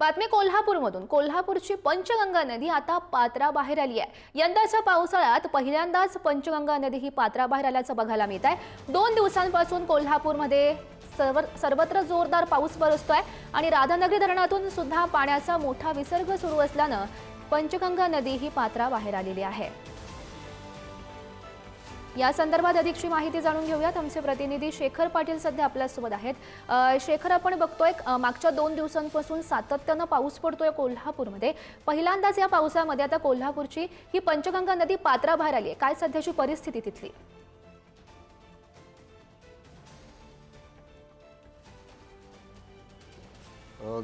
बातमी कोल्हापूरमधून। कोल्हापूरची पंचगंगा नदी आता पात्राबाहेर आली आहे। यंदाच्या पावसाळ्यात पहिल्यांदाच पंचगंगा नदी ही पात्राबाहेर आल्याचं बघायला मिळत आहे। 2 दिवसांपासून कोल्हापूरमध्ये सर्वत्र जोरदार पाऊस बरसतोय आणि राधानगरी धरणातून सुद्धा पाण्याचा मोठा विसर्ग सुरू असल्यानं पंचगंगा नदी ही पात्राबाहेर आलेली आहे। या संदर्भात अधिकची माहिती जाणून घेऊयात। आमचे प्रतिनिधी शेखर पाटील सध्या आपल्यासोबत आहेत। शेखर, आपण बघतोय मागच्या 2 दिवसांपासून सातत्याने पाऊस पडतोय कोल्हापूरमध्ये। पहिल्यांदाच या पावसामध्ये आता कोल्हापूरची ही पंचगंगा नदी पात्राबाहेर आली आहे। काय सध्याची परिस्थिती तिथली?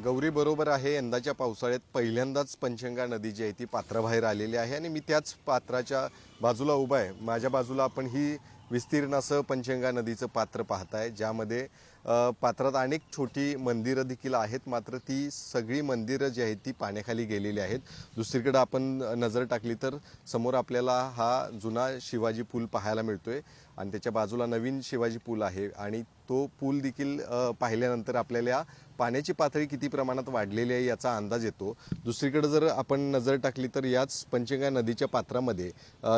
गौरी बरोबर आहे, यंदाच्या पावसाळ्यात पहिल्यांदाच पंचगंगा नदी जी आहे ती पात्राबाहेर आलेली आहे आणि मी त्याच पात्राच्या बाजूला उभा आहे। माझ्या बाजूला आपण ही विस्तीर्ण असं पंचगंगा नदीचं पात्र पाहताय, ज्यामध्ये पात्रात अनेक छोटी मंदिरं देखील आहेत, मात्र ती सगळी मंदिरं जी आहेत ती पाण्याखाली गेलेली आहेत। दुसरीकडे आपण नजर टाकली तर समोर आपल्याला हा जुना शिवाजी पूल पाहायला मिळतोय आणि त्याच्या बाजूला नवीन शिवाजी पूल आहे आणि तो पूल देखील पाहिल्यानंतर आपल्याला पाण्याची पातळी किती प्रमाणात वाढलेली आहे याचा अंदाज येतो। दुसरीकडे जर आपण नजर टाकली तर याच पंचगंगा नदीच्या पात्रामध्ये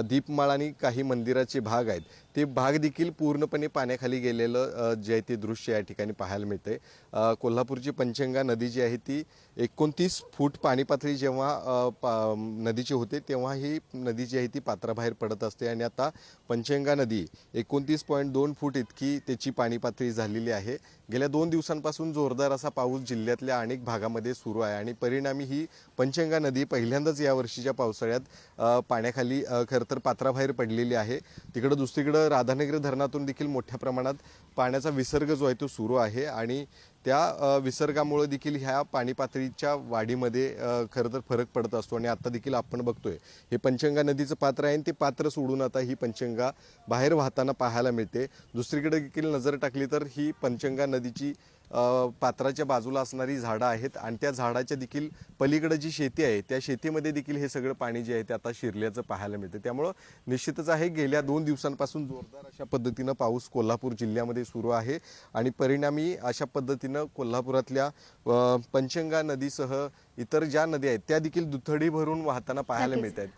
दीपमाळ आणि काही मंदिराचे भाग आहेत, ते भाग देखील पूर्णपणे पाण्याखाली गेलेलं जे आहे ते दृश्य या ठिकाणी पाहायला मिळते। कोल्हापूरची पंचगंगा नदी जी आहे ती 29 फूट पाणी पातळी जेव्हा नदीची होते तेव्हा ही नदी जी आहे ती पात्राबाहेर पडत असते आणि आता पंचगंगा नदी 29.2 फूट इतकी त्याची पाणी पातळी झालेली आहे। गेल्या 2 दिवसांपासून जोरदार असा पाऊस जिल्ह्यातल्या अनेक भागामध्ये सुरू आहे आणि परिणामी ही पंचगंगा नदी पहिल्यांदाच या वर्षीच्या पावसाळ्यात पाण्याखाली खरं तर पात्राबाहेर पडलेली आहे। तिकडे दुसरीकडे राधानगरी धरणातून देखील मोठ्या प्रमाणात पाण्याचा विसर्ग जो आहे तो सुरू आहे आणि त्या विसर्गामुळे देखील ह्या पाणी पातळीच्या वाढीमध्ये खरं तर फरक पडत असतो आणि आता देखील आपण बघतोय हे पंचगंगा नदीचं पात्र आहे आणि ते पात्र सोडून आता ही पंचगंगा बाहेर वाहताना पाहायला मिळते। दुसरीकडे देखील नजर टाकली तर ही पंचगंगा नदीची पात्राच्या बाजूला असणारी झाडं आहेत आणि त्या झाडाच्या देखील पलीकडे जी शेती आहे त्या शेतीमध्ये देखील हे सगळं पाणी जे आहे ते आता शिरल्याचं पाहायला मिळते। त्यामुळं निश्चितच आहे गेल्या 2 दिवसांपासून जोरदार अशा पद्धतीनं पाऊस कोल्हापूर जिल्ह्यामध्ये सुरू आहे आणि परिणामी अशा पद्धतीनं कोल्हापुरातल्या पंचगंगा नदीसह इतर ज्या नद्या आहेत त्या देखील दुथडी भरून वाहताना पाहायला मिळत आहेत।